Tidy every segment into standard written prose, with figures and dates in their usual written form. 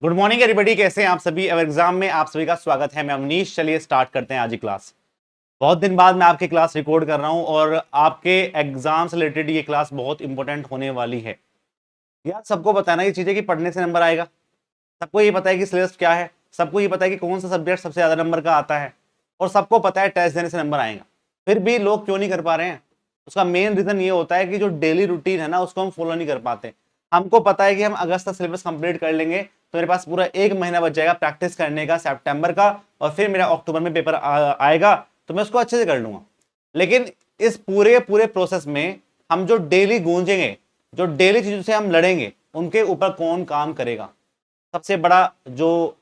Good morning everybody, कैसे हैं आप सभी। अब एग्जाम में आप सभी का स्वागत है। मैं अवनीश, चलिए स्टार्ट करते हैं आज की क्लास। बहुत दिन बाद मैं आपकी क्लास रिकॉर्ड कर रहा हूं और आपके एग्जाम से रिलेटेड ये क्लास बहुत इंपॉर्टेंट होने वाली है। यार सबको पता है ना ये चीजें कि पढ़ने से नंबर आएगा। सबको ये पता है कि सिलेबस क्या है, सबको ये पता है कि कौन सा सब्जेक्ट सबसे ज्यादा नंबर का आता है, और सबको पता है टेस्ट देने से नंबर आएगा। फिर भी लोग क्यों नहीं कर पा रहे हैं? उसका मेन रीजन ये होता है कि जो डेली रूटीन है ना उसको हम फॉलो नहीं कर पाते। हमको पता है कि हम अगस्त तक सिलेबस कंप्लीट कर लेंगे तो मेरे पास पूरा एक महीना बच जाएगा प्रैक्टिस करने का सितंबर का, और फिर मेरा अक्टूबर में पेपर आएगा तो मैं उसको अच्छे से कर लूंगा। लेकिन इस पूरे पूरे प्रोसेस में हम जो डेली गूंजेंगे, जो डेली चीजों से हम लड़ेंगे, उनके ऊपर कौन काम करेगा? सबसे बड़ा जो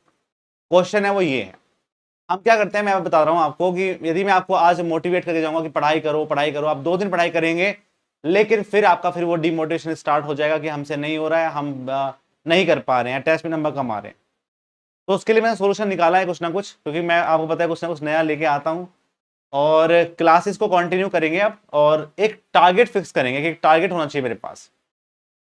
क्वेश्चन है वो ये है। हम क्या करते हैं, मैं बता रहा हूं आपको कि यदि मैं आपको आज मोटिवेट करके जाऊंगा कि पढ़ाई करो पढ़ाई करो, आप 2 दिन पढ़ाई करेंगे, लेकिन फिर आपका फिर वो डिमोटिवेशन स्टार्ट हो जाएगा कि हमसे नहीं हो रहा है, हम नहीं कर पा रहे हैं, टेस्ट में नंबर कम आ रहे हैं। तो उसके लिए मैंने सोल्यूशन निकाला है कुछ ना कुछ, क्योंकि मैं आपको पता है कुछ ना कुछ नया लेके आता हूं। और क्लासेस को कंटिन्यू करेंगे अब, और एक टारगेट फिक्स करेंगे कि एक टारगेट होना चाहिए मेरे पास।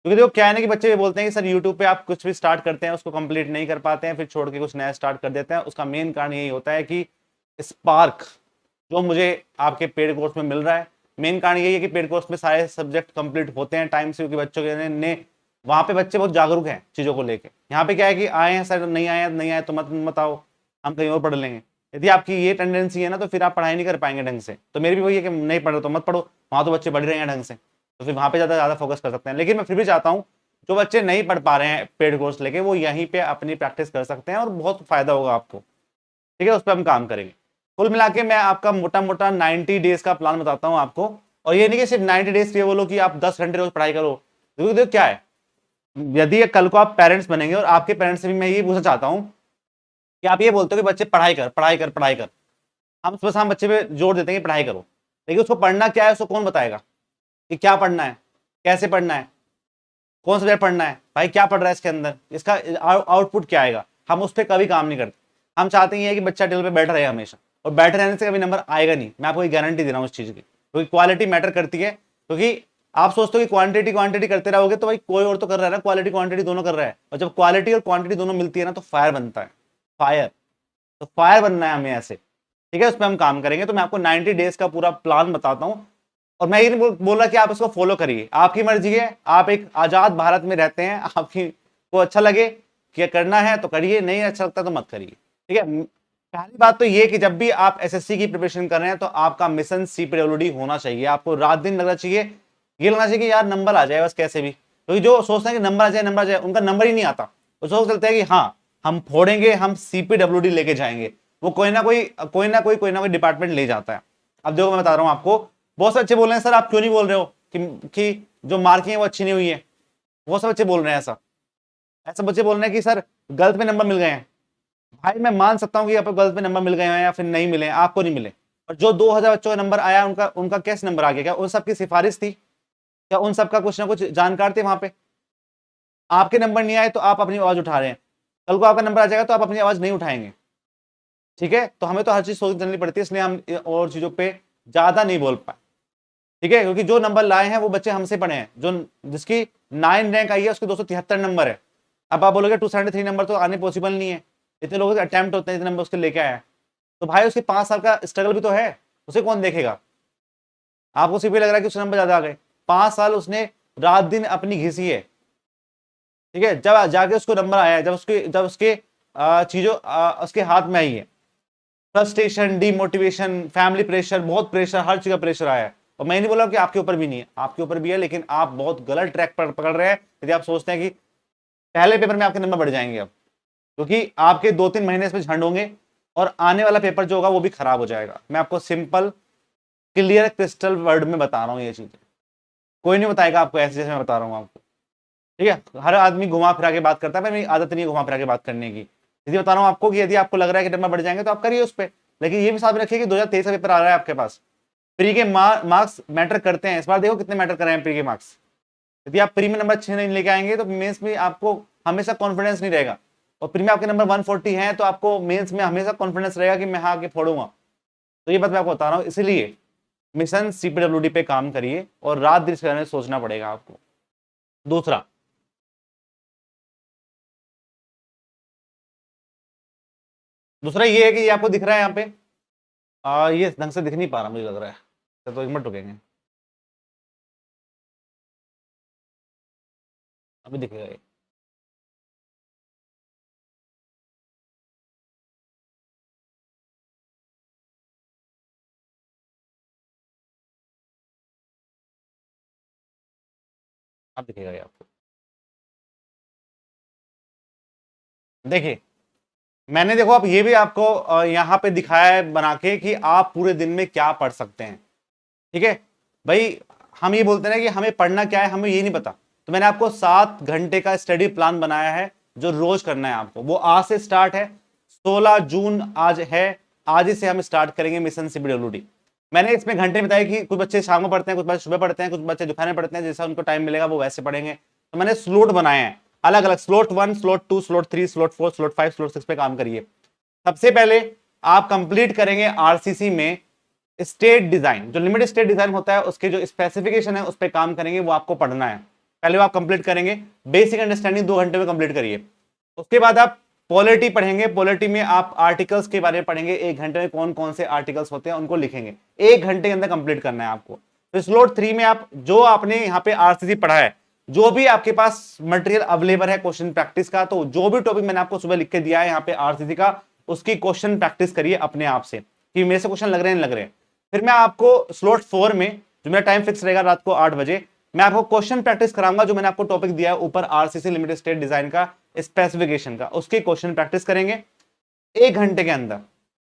क्योंकि देखो क्या है ना कि बच्चे ये बोलते हैं कि सर यूट्यूब पे आप कुछ भी स्टार्ट करते हैं उसको कंप्लीट नहीं कर पाते हैं, फिर छोड़ के कुछ नया स्टार्ट कर देते हैं। उसका मेन कारण यही होता है कि स्पार्क जो मुझे आपके पेड कोर्स में मिल रहा है, मेन कारण यही है कि पेड कोर्स में सारे सब्जेक्ट कंप्लीट होते हैं टाइम से, क्योंकि बच्चों के ने वहां पे बच्चे बहुत जागरूक हैं चीजों को लेके। यहाँ पे क्या है कि आए हैं सर, नहीं आए नहीं आए तो मत मत आओ, हम कहीं और पढ़ लेंगे। यदि आपकी ये टेंडेंसी है ना तो फिर आप पढ़ाई नहीं कर पाएंगे ढंग से। तो मेरी भी वही है कि नहीं पढ़ो तो मत पढ़ो, वहां तो बच्चे पढ़ रहे हैं ढंग से, तो फिर वहां पे ज्यादा ज्यादा फोकस कर सकते हैं। लेकिन मैं फिर भी चाहता हूँ जो बच्चे नहीं पढ़ पा रहे हैं पेड कोर्स लेके, वो यहीं पे अपनी प्रैक्टिस कर सकते हैं और बहुत फायदा होगा आपको। ठीक है, उस पर हम काम करेंगे। कुल मिला के मैं आपका मोटा मोटा 90 डेज का प्लान बताता हूँ आपको। और ये नहीं कि सिर्फ 90 डेज के लिए बोलो कि आप 10 घंटे रोज पढ़ाई करो। क्योंकि देखो क्या है, यदि कल को आप पेरेंट्स बनेंगे और आपके पेरेंट्स से भी मैं ये पूछना चाहता हूँ कि आप ये बोलते हो कि बच्चे पढ़ाई कर पढ़ाई कर पढ़ाई कर, हम बच्चे पे जोर देते हैं कि पढ़ाई करो, लेकिन उसको पढ़ना क्या है उसको कौन बताएगा कि क्या पढ़ना है, कैसे पढ़ना है, कौन सा सब्जेक्ट पढ़ना है, भाई क्या पढ़ रहा है इसके अंदर, इसका आउटपुट क्या आएगा? हम उस पर कभी काम नहीं करते। हम चाहते हैं कि बच्चा टेबल पे बैठा रहे हमेशा, और बैठे रहने से कभी नंबर आएगा नहीं। मैं आपको एक गारंटी दे रहा हूँ उस चीज की, क्योंकि क्वालिटी मैटर करती है। क्योंकि आप सोचते हो कि क्वांटिटी क्वांटिटी करते रहोगे तो भाई कोई और तो कर रहा है ना, क्वालिटी क्वांटिटी दोनों कर रहा है, और जब क्वालिटी और क्वांटिटी दोनों मिलती है ना तो फायर बनता है। फायर, तो फायर बनना है हमें ऐसे। ठीक है, उस पर हम काम करेंगे। तो मैं आपको 90 डेज का पूरा प्लान बताता हूँ, और मैं ये नहीं बोल रहा कि आप इसको फॉलो करिए, आपकी मर्जी है। आप एक आजाद भारत में रहते हैं, आपकी को अच्छा लगे कि करना है तो करिए, नहीं अच्छा लगता तो मत करिए। ठीक है, पहली बात तो ये कि जब भी आप एसएससी की प्रिपरेशन कर रहे हैं तो आपका मिशन CPWD होना चाहिए। आपको रात दिन लगना चाहिए, ये लगना चाहिए कि यार नंबर आ जाए बस कैसे भी। क्योंकि जो सोचते हैं कि नंबर आ जाए नंबर आ जाए, उनका नंबर ही नहीं आता। वो सोच चलते हैं कि हाँ हम फोड़ेंगे, हम CPWD लेके जाएंगे। वो कोई ना कोई डिपार्टमेंट ले जाता है। अब देखो मैं बता रहा हूं आपको, बहुत से बच्चे बोल रहे हैं सर आप क्यों नहीं बोल रहे हो कि जो मार्किंग है वो अच्छी नहीं हुई है। बहुत से बच्चे बोल रहे हैं ऐसा, ऐसे बच्चे बोल रहे हैं कि सर गलत में नंबर मिल गए हैं। भाई मैं मान सकता हूँ कि आपको गलत में नंबर मिल गए हैं या फिर नहीं मिले, आपको नहीं मिले। और जो 2000 बच्चों का नंबर आया, उनका उनका कैसे नंबर आ गया? क्या उन सबकी सिफारिश थी? क्या उन सबका कुछ ना कुछ जानकार थे वहां पे? आपके नंबर नहीं आए तो आप अपनी आवाज उठा रहे हैं, कल को आपका नंबर आ जाएगा तो आप अपनी आवाज नहीं उठाएंगे। ठीक है, तो हमें तो हर चीज सोच चलनी पड़ती है, इसलिए हम और चीजों पे ज्यादा नहीं बोल पाए। ठीक है, क्योंकि जो नंबर लाए हैं वो बच्चे हमसे पढ़े हैं। जो जिसकी 9 रैंक आई है उसके 273 नंबर है। अब आप बोलोगे 273 नंबर तो आने पॉसिबल नहीं है, इतने लोगों के अटेम्प्ट होते हैं, इतने नंबर उसके लेके आया है। तो भाई उसके 5 साल का स्ट्रगल भी तो है, उसे कौन देखेगा? आपको सिर्फ ये लग रहा है कि उसके नंबर ज्यादा आ गए, 5 साल उसने रात दिन अपनी घिसी है। ठीक है, जब जाके उसको नंबर आया है, जब उसके चीजों उसके हाथ में आई है, फ्रस्ट्रेशन, डिमोटिवेशन, फैमिली प्रेशर, बहुत प्रेशर, हर चीज का प्रेशर आया है। और मैं नहीं बोला कि आपके ऊपर भी नहीं है, आपके ऊपर भी है, लेकिन आप बहुत गलत ट्रैक पर पकड़ रहे हैं यदि आप सोचते हैं कि पहले पेपर में आपके नंबर बढ़ जाएंगे। अब क्योंकि आपके 2-3 महीने इसमें झंड होंगे, और आने वाला पेपर जो होगा वो भी खराब हो जाएगा। मैं आपको सिंपल क्लियर क्रिस्टल वर्ड में बता रहा हूँ ये चीजें, कोई नहीं बताएगा आपको ऐसे जैसे मैं बता रहा हूँ आपको। ठीक है, हर आदमी घुमा फिरा के बात करता है, मेरी आदत नहीं है घुमा फिरा के बात करने की। यदि बता रहा हूँ आपको कि यदि आपको लग रहा है कि नंबर बढ़ जाएंगे तो आप करिए उस पर। लेकिन ये भी साथ में रखिए कि 2023 का पेपर आ रहा है आपके पास, प्री के मार्क्स मैटर करते हैं। इस बार देखो कितने मैटर कर रहे हैं प्री के मार्क्स। यदि आप प्री में नंबर अच्छे नहीं लेके आएंगे तो मेंस में आपको हमेशा कॉन्फिडेंस नहीं रहेगा। और प्री में आपके नंबर 140 हैं तो आपको मेंस में हमेशा कॉन्फिडेंस रहेगा कि मैं हाँ आके फोड़ूंगा। तो ये बात मैं आपको बता रहा हूँ, इसलिए मिशन CPWD पे काम करिए और रात दिन इसके बारे में सोचना पड़ेगा आपको। दूसरा, दूसरा ये है कि ये आपको दिख रहा है यहाँ पे, ये ढंग से दिख नहीं पा रहा मुझे लग रहा है, तो एक मिनट रुकेंगे, अभी दिखेगा ये। अब दिखेगा ये आपको। देखिए मैंने, देखो अब ये भी आपको यहाँ पे दिखाया है बना के कि आप पूरे दिन में क्या पढ़ सकते हैं। ठीक है भाई, हम ये बोलते हैं कि हमें पढ़ना क्या है, हमें ये नहीं पता, तो मैंने आपको 7 घंटे का स्टडी प्लान बनाया है जो रोज करना है आपको। वो आज से स्टार्ट है, 16 जून आज है, आज ही से हम स्टार्ट करेंगे मिशन CBWD। मैंने इसमें घंटे बताए कि कुछ बच्चे शाम को पढ़ते हैं, कुछ बच्चे सुबह पढ़ते हैं, कुछ बच्चे दोपहर में पढ़ते हैं, जैसा उनको टाइम मिलेगा वो वैसे पढ़ेंगे। तो मैंने स्लॉट बनाए हैं अलग अलग, slot 1, slot 2, slot 3, slot 4, slot 5, slot 6 पे काम करिए। सबसे पहले आप कंप्लीट करेंगे आरसीसी में स्टेट डिजाइन, जो लिमिट स्टेट डिजाइन होता है उसके जो स्पेसिफिकेशन है उस पर काम करेंगे, वो आपको पढ़ना है। पहले वो आप कंप्लीट करेंगे, बेसिक अंडरस्टैंडिंग 2 घंटे में कंप्लीट करिए। उसके बाद आप पॉलिटी पढ़ेंगे, पॉलिटी में आप आर्टिकल्स के बारे में पढ़ेंगे, 1 घंटे में कौन कौन से आर्टिकल्स होते हैं उनको लिखेंगे, 1 घंटे के अंदर कंप्लीट करना है आपको। तो स्लॉट 3 में आप जो आपने यहाँ पे आरसीसी पढ़ा है, जो भी आपके पास मटेरियल अवेलेबल है क्वेश्चन प्रैक्टिस का, तो जो भी टॉपिक मैंने आपको सुबह लिख के दिया है यहाँ पे आरसीसी का, उसकी क्वेश्चन प्रैक्टिस करिए अपने आप से कि मेरे से क्वेश्चन लग रहे हैं नहीं लग रहे हैं। फिर मैं आपको स्लॉट 4 में, जो मेरा टाइम फिक्स रहेगा रात को 8 बजे, मैं आपको क्वेश्चन प्रैक्टिस कराऊंगा, जो मैंने आपको टॉपिक दिया है ऊपर आरसीसी लिमिटेड स्टेट डिजाइन का स्पेसिफिकेशन का, उसकी क्वेश्चन प्रैक्टिस करेंगे 1 घंटे के अंदर।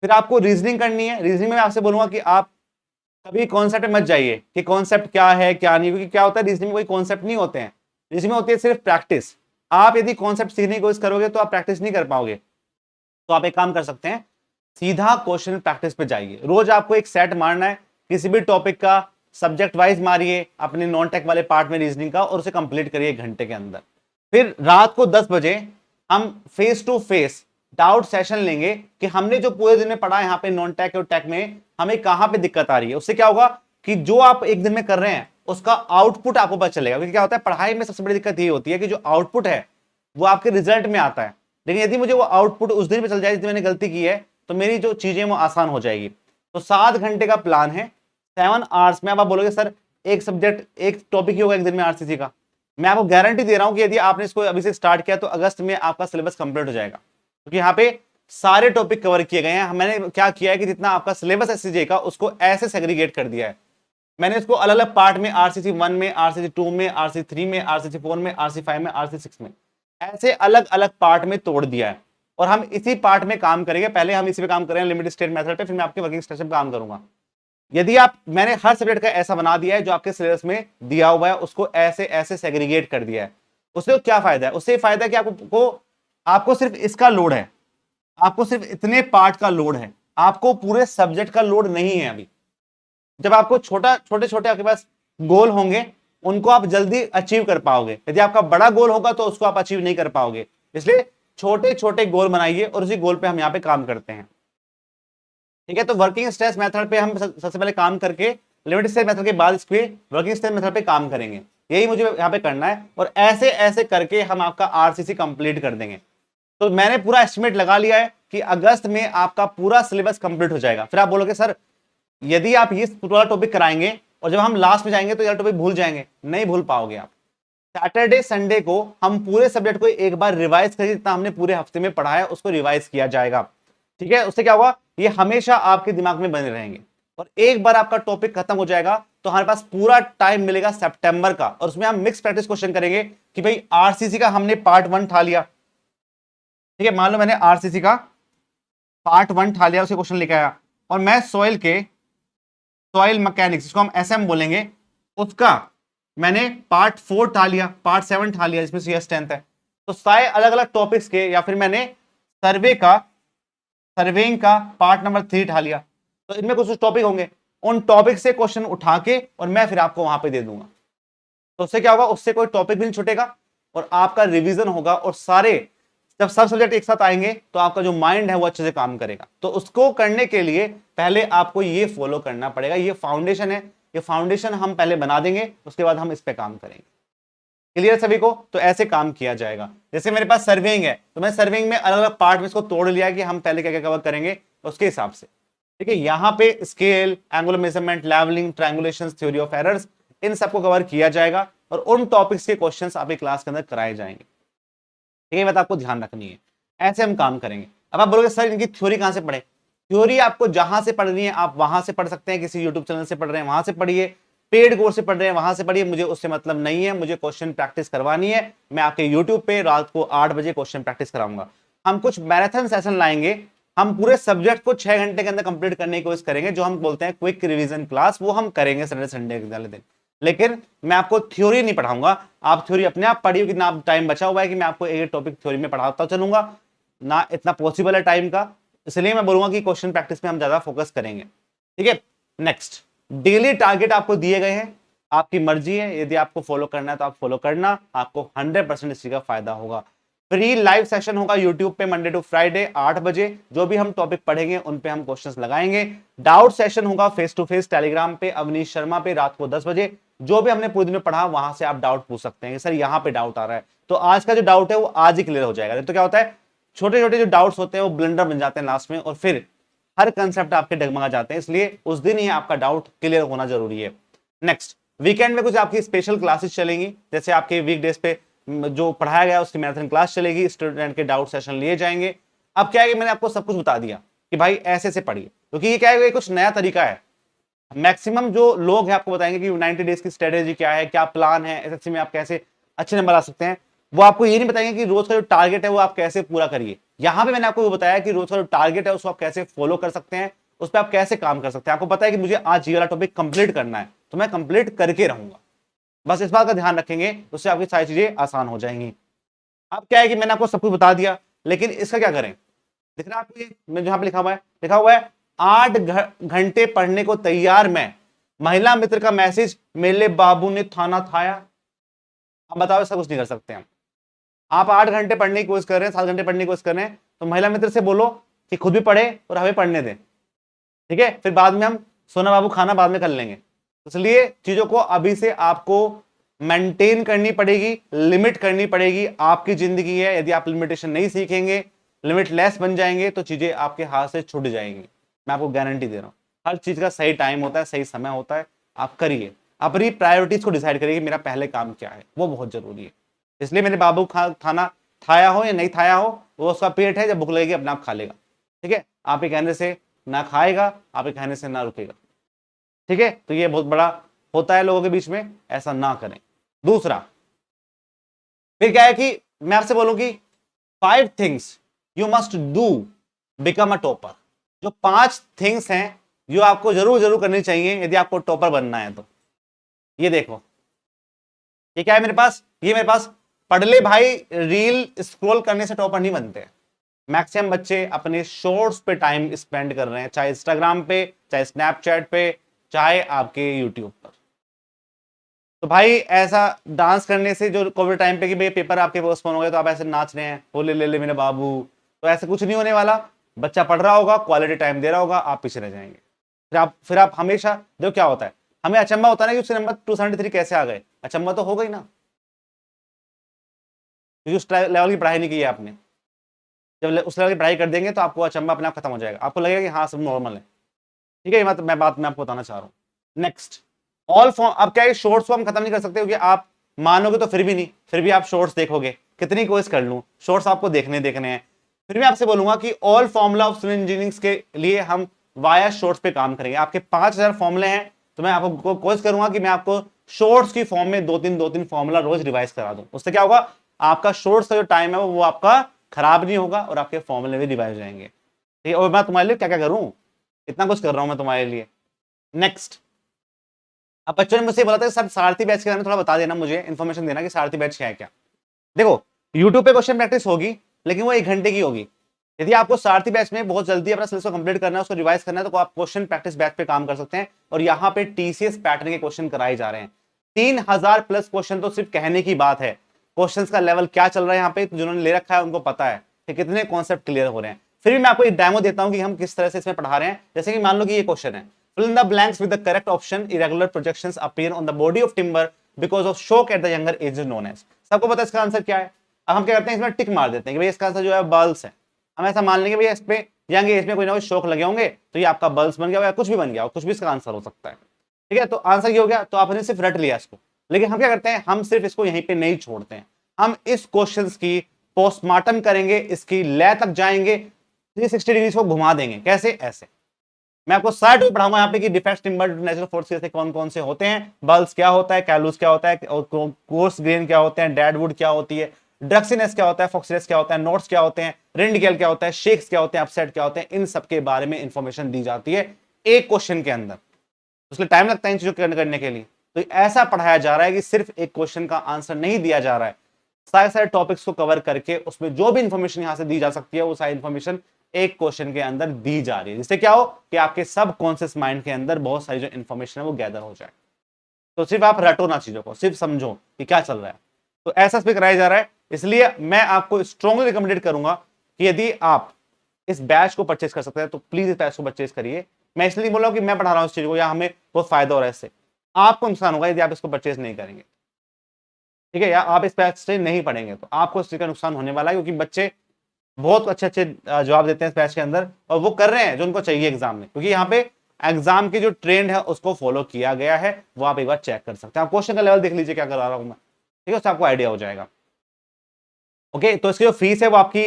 फिर आपको रीजनिंग करनी है। रीजनिंग में मैं आपसे बोलूंगा कि आप कभी कॉन्सेप्ट मत जाइए कि कॉन्सेप्ट क्या है क्या नहीं, क्योंकि क्या होता है रीजनिंग में कोई कॉन्सेप्ट नहीं होते हैं, रीजनिंग में होती है सिर्फ प्रैक्टिस। आप यदि कॉन्सेप्ट सीखने की कोशिश करोगे तो आप प्रैक्टिस नहीं कर पाओगे। तो आप एक काम कर सकते हैं, सीधा क्वेश्चन प्रैक्टिस पे जाइए। रोज आपको एक सेट मारना है किसी भी टॉपिक का, सब्जेक्ट वाइज मारिए अपने नॉन टेक वाले पार्ट में रीजनिंग का, और उसे कंप्लीट करिए 1 घंटे के अंदर। फिर रात को 10 बजे हम face to face doubt session लेंगे कि हमने जो पूरे दिन में पढ़ा है यहाँ पे नॉन टेक और टेक में, हमें कहां पे दिक्कत आ रही है। उससे क्या होगा कि जो आप एक दिन में कर रहे हैं उसका आउटपुट आपको पता चलेगा। क्योंकि क्या होता है पढ़ाई में सबसे बड़ी दिक्कत ये होती है कि जो आउटपुट है वो आपके रिजल्ट में आता है, लेकिन यदि मुझे वो आउटपुट उस दिन पे चल जाए जिस दिन मैंने गलती की है, तो मेरी जो चीजें वो आसान हो जाएगी। तो 7 घंटे का प्लान है, 7 आवर्स में। अब आप बोलोगे सर एक सब्जेक्ट एक टॉपिक ही होगा एक दिन में आरसीसी का, मैं आपको गारंटी दे रहा हूं कि यदि आपने इसको अभी से स्टार्ट किया तो अगस्त में आपका सिलेबस कंप्लीट हो जाएगा, क्योंकि यहाँ पे सारे टॉपिक कवर किए गए हैं। मैंने क्या किया है कि जितना आपका सिलेबस एससीजे का उसको ऐसे सेग्रीगेट कर दिया है, मैंने इसको अलग अलग पार्ट में आरसीसी 1 में, आरसीसी 2 में, आरसीसी 3 में, आरसीसी 4 में, आरसीसी 5 में, आरसीसी 6 में, ऐसे अलग अलग पार्ट में तोड़ दिया है। और हम इसी पार्ट में काम करेंगे। पहले हम इसी पे काम करेंगे लिमिटेड स्टेट मेथड पे, फिर मैं आपके वर्किंग स्ट्रक्चर पे काम करूंगा। यदि आप, मैंने हर सब्जेक्ट का ऐसा बना दिया है जो आपके सिलेबस में दिया हुआ है, उसको ऐसे ऐसे सेग्रीगेट कर दिया है। उससे क्या फायदा है? उससे फायदा है कि आपको सिर्फ इसका लोड है, आपको सिर्फ इतने पार्ट का लोड है, आपको पूरे सब्जेक्ट का लोड नहीं है अभी। जब आपको छोटे छोटे आपके पास गोल होंगे, उनको आप जल्दी अचीव कर पाओगे। यदि आपका बड़ा गोल होगा तो उसको आप अचीव नहीं कर पाओगे। इसलिए छोटे छोटे गोल बनाइए और उसी गोल पे हम यहाँ पे काम करते हैं। ठीक है, तो वर्किंग स्ट्रेस मेथड पे हम सबसे पहले काम करके लिमिटेड स्ट्रेस मेथड के बाद इस पे वर्किंग स्ट्रेस मेथड पे काम करेंगे। यही मुझे यहाँ पे करना है, और ऐसे ऐसे करके हम आपका आरसीसी कंप्लीट कर देंगे। तो मैंने पूरा एस्टिमेट लगा लिया है कि अगस्त में आपका पूरा सिलेबस कंप्लीट हो जाएगा। फिर आप बोलोगे सर यदि आप ये पूरा टॉपिक कराएंगे और जब हम लास्ट में जाएंगे तो यह टॉपिक भूल जाएंगे, नहीं भूल पाओगे आप। सैटरडे संडे को हम पूरे सब्जेक्ट को एक बार रिवाइज करिए, जितना हमने पूरे हफ्ते में पढ़ा है उसको रिवाइज किया जाएगा। ठीक है, उससे क्या होगा, ये हमेशा आपके दिमाग में बने रहेंगे। और एक बार आपका टॉपिक खत्म हो जाएगा तो हमारे पास पूरा टाइम मिलेगा सितंबर का, और उसमें हम मिक्स प्रैक्टिस क्वेश्चन करेंगे कि भाई आरसीसी का हमने पार्ट 1 ठा लिया। ठीक है, मान लो मैंने आरसीसी का पार्ट 1 ठा लिया, उसे क्वेश्चन लेके आया, और मैं सॉइल मैकेनिक्स, जिसको हम एसएम बोलेंगे, उसका मैंने पार्ट 4 ठा लिया, पार्ट 7 ठा लिया, जिसमें सीएस 10 है। तो सारे अलग अलग टॉपिक्स के, या फिर मैंने सर्वेइंग का पार्ट नंबर 3 ठा लिया। तो इनमें कुछ टॉपिक होंगे, उन टॉपिक से क्वेश्चन उठा के और मैं फिर आपको वहां पे दे दूंगा। तो उससे क्या होगा, उससे कोई टॉपिक भी नहीं छूटेगा और आपका रिवीजन होगा। और सारे जब सब सब्जेक्ट एक साथ आएंगे तो आपका जो माइंड है वो अच्छे से काम करेगा। तो उसको करने के लिए पहले आपको ये फॉलो करना पड़ेगा। ये फाउंडेशन है, ये फाउंडेशन हम पहले बना देंगे, उसके बाद हम इस पे काम करेंगे। क्लियर सभी को? तो ऐसे काम किया जाएगा। जैसे मेरे पास सर्वेइंग है, तो मैं सर्वेइंग में अलग अलग पार्ट में इसको तोड़ लिया कि हम पहले क्या क्या कवर करेंगे उसके हिसाब से। ठीक है, यहाँ पे scale, angular measurement, levelling, triangulation, theory of errors, इन सबको कवर किया जाएगा और उन टॉपिक्स के क्वेश्चंस आपकी क्लास के अंदर कराए जाएंगे। ठीक है, बात आपको ध्यान रखनी है। ऐसे हम काम करेंगे। अब आप बोलोगे सर इनकी थ्योरी कहां से पढ़े? थ्योरी आपको जहां से पढ़नी है आप वहां से पढ़ सकते हैं, किसी यूट्यूब चैनल से पढ़ रहे हैं वहां से पढ़िए, पेड कोर्स से पढ़ रहे हैं वहां से पढ़िए, मुझे उससे मतलब नहीं है। मुझे क्वेश्चन प्रैक्टिस करवानी है, मैं आपके यूट्यूब पे रात को 8 बजे क्वेश्चन प्रैक्टिस कराऊंगा। हम कुछ मैराथन सेशन लाएंगे, हम पूरे सब्जेक्ट को 6 घंटे के अंदर कंप्लीट करने की कोशिश करेंगे, जो हम बोलते हैं क्विक रिवीजन क्लास, वो हम करेंगे सैटरडे संडे के वाले दिन। लेकिन मैं आपको थ्योरी नहीं पढ़ाऊंगा, आप थ्योरी अपने आप पढ़िए, कितना टाइम बचा हुआ है कि मैं आपको एक टॉपिक थ्योरी में पढ़ाता चलूंगा ना, इतना पॉसिबल है टाइम का, इसलिए मैं बोलूंगा कि क्वेश्चन प्रैक्टिस में हम ज्यादा फोकस करेंगे। ठीक है, नेक्स्ट, डेली टारगेट आपको दिए गए हैं, आपकी मर्जी है, यदि आपको फॉलो करना है तो आप फॉलो करना, आपको 100% इस चीज का फायदा होगा। फ्री लाइव सेशन होगा यूट्यूब पे मंडे टू फ्राइडे 8 बजे, जो भी हम टॉपिक पढ़ेंगे उन पे हम क्वेश्चंस लगाएंगे। डाउट सेशन होगा फेस टू फेस टेलीग्राम पे अवनीश शर्मा पे रात को 10 बजे, जो भी हमने पूरे दिन में पढ़ा वहां से आप डाउट पूछ सकते हैं, सर यहाँ पे डाउट आ रहा है, तो आज का जो डाउट है वो आज ही क्लियर हो जाएगा। तो क्या होता है, छोटे छोटे जो डाउट्स होते हैं वो ब्लंडर बन जाते हैं लास्ट में, और फिर हर कंसेप्ट आपके डगमगा जाते हैं, इसलिए उस दिन ही आपका डाउट क्लियर होना जरूरी है। नेक्स्ट, वीकेंड में कुछ आपकी स्पेशल क्लासेस चलेंगी, जैसे आपके वीकडेज पे जो पढ़ाया गया उसकी मैराथन क्लास चलेगी, स्टूडेंट के डाउट सेशन लिए जाएंगे। अब क्या है कि मैंने आपको सब कुछ बता दिया कि भाई ऐसे से पढ़िए, क्योंकि ये क्या है, ये कुछ नया तरीका है। मैक्सिमम जो लोग हैं आपको बताएंगे कि 90 डेज की स्ट्रेटेजी क्या है, क्या प्लान है, एसएससी में आप कैसे अच्छे नंबर आ सकते हैं। वो आपको ये नहीं बताएंगे कि रोज का जो टारगेट है वो आप कैसे पूरा करिए। यहां पे मैंने आपको वो बताया कि रोज का जो टारगेट है उसको आप कैसे फॉलो कर सकते हैं, उस पर आप कैसे काम कर सकते हैं। आपको पता है कि मुझे आज ये वाला टॉपिक कंप्लीट करना है, तो मैं कंप्लीट करके रहूंगा, बस इस बात का ध्यान रखेंगे, उससे आपकी सारी चीजें आसान हो जाएंगी। अब क्या है कि मैंने आपको सब कुछ बता दिया, लेकिन इसका क्या करें? दिख रहा है आपको, ये मैं जहां पे लिखा हुआ है 8 घंटे पढ़ने को तैयार मैं, महिला मित्र का मैसेज, मेरे बाबू ने थाना थाया। अब बताओ, इसका कुछ नहीं कर सकते हम। आप 8 घंटे पढ़ने की कोशिश कर रहे हैं, 7 घंटे पढ़ने की कोशिश कर रहे हैं, तो महिला मित्र से बोलो कि खुद भी पढ़े और हमें पढ़ने दें। ठीक है, फिर बाद में हम सोना बाबू खाना बाद में कर लेंगे। इसलिए चीजों को अभी से आपको मेंटेन करनी पड़ेगी, लिमिट करनी पड़ेगी। आपकी जिंदगी है, यदि आप लिमिटेशन नहीं सीखेंगे, लिमिटलेस बन जाएंगे, तो चीजें आपके हाथ से छूट जाएंगी। मैं आपको गारंटी दे रहा हूं, हर चीज का सही टाइम होता है, सही समय होता है। आप करिए, अपनी प्रायोरिटीज को डिसाइड करिए, मेरा पहले काम क्या है, वो बहुत जरूरी है। इसलिए मेरे बाबू खाना खाया हो या नहीं खाया हो, वो उसका पेट है, जब भूख लगेगी अपने आप खा लेगा। ठीक है, आप ये कहने से ना खाएगा, आप ये कहने से ना रुकेगा। ठीक है, तो ये बहुत बड़ा होता है लोगों के बीच में, ऐसा ना करें। दूसरा, फिर क्या है कि मैं आपसे बोलूं कि 5 things you must do become a topper. जो 5 थिंग्स हैं जो आपको जरूर जरूर करनी चाहिए यदि आपको टॉपर बनना है। तो ये देखो, ये क्या है मेरे पास, ये मेरे पास पढ़ ले भाई, रील स्क्रॉल करने से टॉपर नहीं बनते। मैक्सिमम बच्चे अपने शॉर्ट्स पे टाइम स्पेंड कर रहे हैं, चाहे इंस्टाग्राम पे, चाहे स्नैपचैट पे, चाहे आपके यूट्यूब पर। तो भाई ऐसा डांस करने से, जो कोविड टाइम पे कि भाई पेपर आपके पोस्टपोन हो गए तो आप ऐसे नाच रहे हैं, होले ले ले मेरे बाबू, तो ऐसे कुछ नहीं होने वाला। बच्चा पढ़ रहा होगा, क्वालिटी टाइम दे रहा होगा, आप पीछे रह जाएंगे। फिर आप हमेशा देखो क्या होता है, हमें अचंबा होता है ना कि उसके नंबर 273 कैसे आ गए, अचंबा तो हो गई ना, क्योंकि उस लेवल की पढ़ाई नहीं की है आपने। जब उस लेवल की पढ़ाई कर देंगे तो आपको अचंबा अपने आप खत्म हो जाएगा, आपको लगेगा कि हाँ सब नॉर्मल है। ठीक है, ये बात मैं आपको बताना चाह रहा हूँ। Next, all form. अब क्या है, शॉर्ट्स को हम खत्म नहीं कर सकते, क्योंकि आप मानोगे तो फिर भी नहीं, फिर भी आप शॉर्ट्स देखोगे, कितनी कोशिश कर लूं शॉर्ट्स आपको देखने हैं। फिर मैं आपसे बोलूंगा कि all formula of civil engineering के लिए हम वाया शॉर्ट्स पे काम करेंगे। आपके 5000 फॉर्मूले हैं, तो मैं आपको कोशिश करूंगा कि मैं आपको शॉर्ट्स की फॉर्म में दो तीन फॉर्मूला रोज रिवाइज करा दूं। उससे क्या होगा, आपका शॉर्ट्स का जो टाइम है वो आपका खराब नहीं होगा और आपके फॉर्मूले भी रिवाइज हो जाएंगे। ठीक है, और मैं तुम्हारे लिए क्या क्या करूं, इतना कुछ कर रहा हूं मैं तुम्हारे लिए। नेक्स्ट, अब बच्चों ने मुझसे बोला था सर सारथी बैच के बारे में थोड़ा बता देना, मुझे इन्फॉर्मेशन देना कि सारथी बैच क्या है क्या। देखो, यूट्यूब पे क्वेश्चन प्रैक्टिस होगी, लेकिन वो 1 घंटे की होगी। यदि आपको सारथी बैच में बहुत जल्दी अपना सिलेबस को कंप्लीट करना है, उसको रिवाइज करना है, तो आप क्वेश्चन प्रैक्टिस बैच पे काम कर सकते हैं। और यहाँ पे टीसीएस पैटर्न के क्वेश्चन कराए जा रहे हैं। 3000 प्लस क्वेश्चन तो सिर्फ कहने की बात है, क्वेश्चन का लेवल क्या चल रहा है यहाँ पे, जिन्होंने ले रखा है उनको पता है कि कितने कॉन्सेप्ट क्लियर हो रहे हैं। फिर भी मैं आपको एक डेमो देता हूं कि हम किस तरह से इसमें पढ़ा रहे हैं। जैसे कि मान लो कि ये क्वेश्चन है, fill in the blanks with the correct option, irregular projections appear on the body of timber because of shock at the younger age is known as. सबको पता है इसका आंसर क्या है। अब हम क्या करते हैं, इसमें टिक मार देते हैं कि भाई इसका आंसर जो है बल्स है। हम ऐसा मान लेंगे भैया इस पे यंग एज में कोई ना कोई शौक लगे होंगे, तो ये आपका बल्स बन गया या कुछ भी बन गया, कुछ भी इसका आंसर हो सकता है। ठीक है, तो आंसर ये हो गया, तो आपने सिर्फ रट लिया इसको। लेकिन हम क्या करते हैं, हम सिर्फ इसको यहीं पे नहीं छोड़ते हैं, हम इस क्वेश्चंस की पोस्टमार्टम करेंगे, इसकी लय तक जाएंगे, 360 डिग्री को घुमा देंगे। कैसे? ऐसे मैं आपको सारा टॉपिक पढ़ाऊंगा यहाँ पे कि डिफेक्ट टिम्बर नेचुरल फोर्सेस से कौन कौन से होते हैं, बल्स क्या होता है, कैलूस क्या होता है, और कोर्स ग्रेन क्या होते हैं, डेडवुड क्या होती है, ड्रक्सिनेस क्या होता है, फॉक्सिनेस क्या होता है, नोट्स क्या होते हैं, रिंडगेल क्या होता है, शेक्स क्या होते हैं, अपसेट क्या होते हैं, इन सब के बारे में इंफॉर्मेशन दी जाती है एक क्वेश्चन के अंदर। उसके टाइम लगता है इन चीजों करने के लिए। तो ऐसा पढ़ाया जा रहा है कि सिर्फ एक क्वेश्चन का आंसर नहीं दिया जा रहा है, सारे सारे टॉपिक्स को कवर करके उसमें जो भी इंफॉर्मेशन यहां से दी जा सकती है वो सारी इंफॉर्मेशन एक क्वेश्चन के अंदर दी जा रही है, जिससे क्या हो कि आपके सब कॉन्शियस माइंड के अंदर बहुत सारी जो इंफॉर्मेशन है वो गैदर हो जाए। तो सिर्फ आप रटो ना चीजों को, सिर्फ समझो कि क्या चल रहा है। तो ऐसा स्पीक कराया जा रहा है, इसलिए मैं आपको स्ट्रांगली रिकमेंडेड करूंगा कि यदि आप इस बैच को परचेज कर सकते हैं तो प्लीज इस बैच को परचेज करिए। मैं इसलिए बोल रहा हूं कि मैं पढ़ा रहा हूं इस चीज को या हमें बहुत फायदा हो रहा है इससे, आपको नुकसान होगा यदि आप इसको परचेज नहीं करेंगे। ठीक है, या आप इस बैच से नहीं पढ़ेंगे तो आपको इस चीज का नुकसान होने वाला है, क्योंकि बच्चे बहुत अच्छे अच्छे जवाब देते हैं इस बैच के अंदर, और वो कर रहे हैं जो उनको चाहिए एग्जाम में, क्योंकि यहाँ पे एग्जाम की जो ट्रेंड है उसको फॉलो किया गया है, वो आप एक बार चेक कर सकते हैं। आप क्वेश्चन का लेवल देख लीजिए क्या करा रहा हूं मैं, ठीक है, उससे आपको आइडिया हो जाएगा। ओके, तो इसकी जो फीस है वो आपकी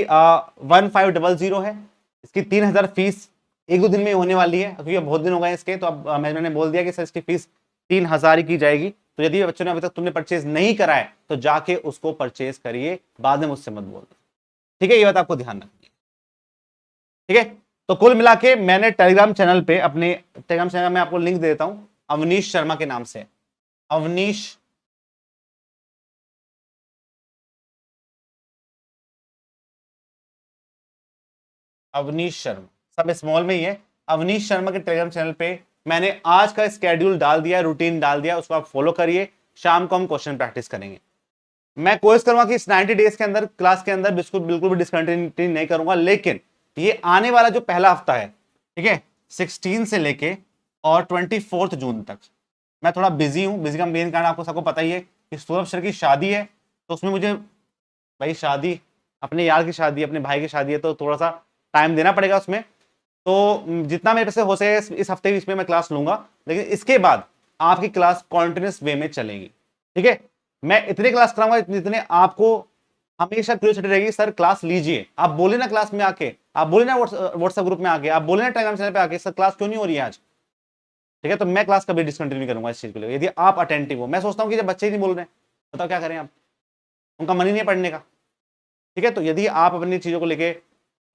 1500 है। इसकी 3000 फीस एक दो दिन में होने वाली है, क्योंकि बहुत दिन हो गए इसके, तो अब मैंने बोल दिया कि सर इसकी फीस 3000 ही की जाएगी। तो यदि बच्चों ने अभी तक तुमने परचेज नहीं करा है तो जाके उसको परचेज करिए, बाद में मुझसे मत बोल। ठीक है, ये बात आपको ध्यान रखनी है। ठीक है, तो कुल मिला के मैंने टेलीग्राम चैनल पे, अपने टेलीग्राम चैनल में आपको लिंक दे देता हूं, अवनीश शर्मा के नाम से, अवनीश शर्मा, सब स्मॉल में ही है। अवनीश शर्मा के टेलीग्राम चैनल पे मैंने आज का स्केड्यूल डाल दिया, रूटीन डाल दिया, उसको आप फॉलो करिए। शाम को हम क्वेश्चन प्रैक्टिस करेंगे। मैं कोशिश करूंगा कि इस 90 डेज के अंदर क्लास के अंदर बिल्कुल भी डिसकंटिन्यूटी नहीं करूंगा, लेकिन ये आने वाला जो पहला हफ्ता है, ठीक है, 16 से लेके और 24 जून तक मैं थोड़ा बिजी हूं। बिजी का मेन कारण आपको सबको पता ही है कि सौरभ सर की शादी है, तो उसमें मुझे, भाई शादी, अपने यार की शादी, अपने भाई की शादी है, तो थोड़ा सा टाइम देना पड़ेगा उसमें। तो जितना मेरे से हो सके इस हफ्ते इसमें मैं क्लास लूंगा, लेकिन इसके बाद आपकी क्लास कॉन्टिन्यूस वे में चलेगी। ठीक है, मैं इतने क्लास कराऊंगा जितने आपको हमेशा क्यूरियोसिटी रहेगी, सर क्लास लीजिए। आप बोले ना क्लास में आके, आप बोले ना व्हाट्सएप ग्रुप में आके, आप बोले ना टेलीग्राम चैनल पे आके, सर क्लास क्यों नहीं हो रही है आज। ठीक है, तो मैं क्लास कभी डिसकंटिन्यू करूंगा इस चीज के लिए, यदि आप अटेंटिव हो। मैं सोचता हूँ कि जब बच्चे ही नहीं बोल रहे हैं, बताओ क्या करें आप, उनका मन ही नहीं पढ़ने का। ठीक है, तो यदि आप अपनी चीजों को लेके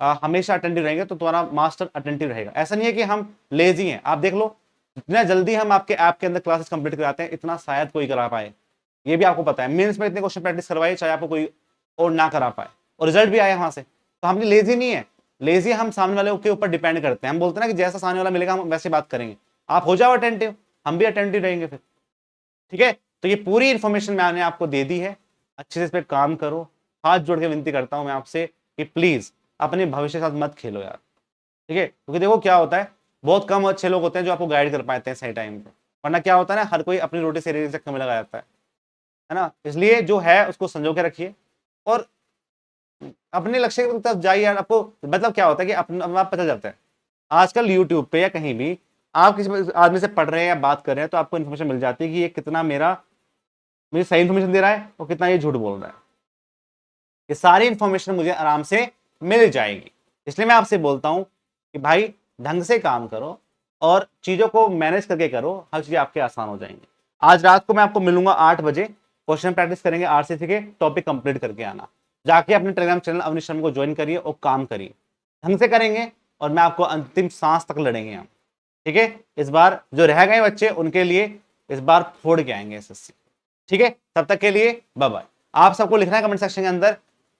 हमेशा अटेंटिव रहेंगे तो तुम्हारा मास्टर अटेंटिव रहेगा। ऐसा नहीं है कि हम लेजी हैं, आप देख लो जितना जल्दी हम आपके ऐप के अंदर क्लासेस कंप्लीट कराते हैं, इतना शायद कोई करा पाए, ये भी आपको पता है। मेंस में इतने क्वेश्चन प्रैक्टिस करवाए, चाहे आपको कोई और ना करा पाए, और रिजल्ट भी आया वहां से। तो हम लेजी नहीं है, लेजी हम सामने वाले के ऊपर डिपेंड करते हैं। हम बोलते हैं ना कि जैसा सामने वाला मिलेगा हम वैसे बात करेंगे। आप हो जाओ अटेंटिव, हम भी अटेंटिव रहेंगे फिर। ठीक है, तो ये पूरी इंफॉर्मेशन मैंने आपको दे दी है, अच्छे से इस पर काम करो। हाथ जोड़ के विनती करता हूं मैं आपसे कि प्लीज अपने भविष्य के साथ मत खेलो यार। ठीक है, क्योंकि देखो क्या होता है, बहुत कम अच्छे लोग होते हैं जो आपको गाइड कर पाते हैं सही टाइम पे, वरना क्या होता है ना, हर कोई अपनी रोटी से चक्कर में लगा जाता है ना। इसलिए जो है उसको संजो के रखिए और अपने लक्ष्य की तरफ जाइए यार। आपको मतलब क्या होता है कि अपना पता चलता है आजकल यूट्यूब पे या कहीं भी आप किसी आदमी से पढ़ रहे हैं या बात कर रहे हैं, तो आपको इन्फॉर्मेशन मिल जाती है कि ये कितना मुझे सही इन्फॉर्मेशन दे रहा है और कितना ये झूठ बोल रहा है। ये सारी इंफॉर्मेशन मुझे आराम से मिल जाएगी। इसलिए मैं आपसे बोलता हूं कि भाई ढंग से काम करो और चीजों को मैनेज करके करो, हर चीज आपके आसान हो जाएंगी। आज रात को मैं आपको मिलूंगा 8 बजे, क्वेश्चन प्रैक्टिस करेंगे आरसीसी के, टॉपिक कंप्लीट करके आना। जाके अपने टेलीग्राम चैनल अवनीश शर्मा को ज्वाइन करिए और काम करिए, ढंग से करेंगे और मैं आपको अंतिम सांस तक लड़ेंगे हम। ठीक है, इस बार जो रह गए बच्चे उनके लिए इस बार फोड़ के आएंगे एसएससी। ठीक है, तब तक के लिए बाय बाय। आप सबको लिखना है कमेंट सेक्शन के अंदर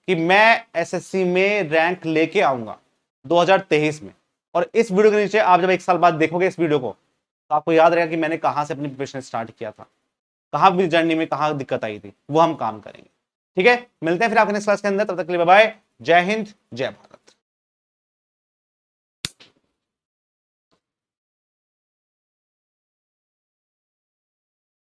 कि मैं एसएससी में रैंक लेके आऊंगा 2023 में। और इस वीडियो के नीचे आप जब एक साल बाद देखोगे इस वीडियो को, तो आपको याद रहेगा कि मैंने कहां से अपनी प्रिपरेशन स्टार्ट किया था, कहां भी जर्नी में कहां दिक्कत आई थी, वो हम काम करेंगे। ठीक है, मिलते हैं फिर आपके नेक्स्ट क्लास के अंदर, तब तक के लिए बाय बाय। जय हिंद, जय भारत।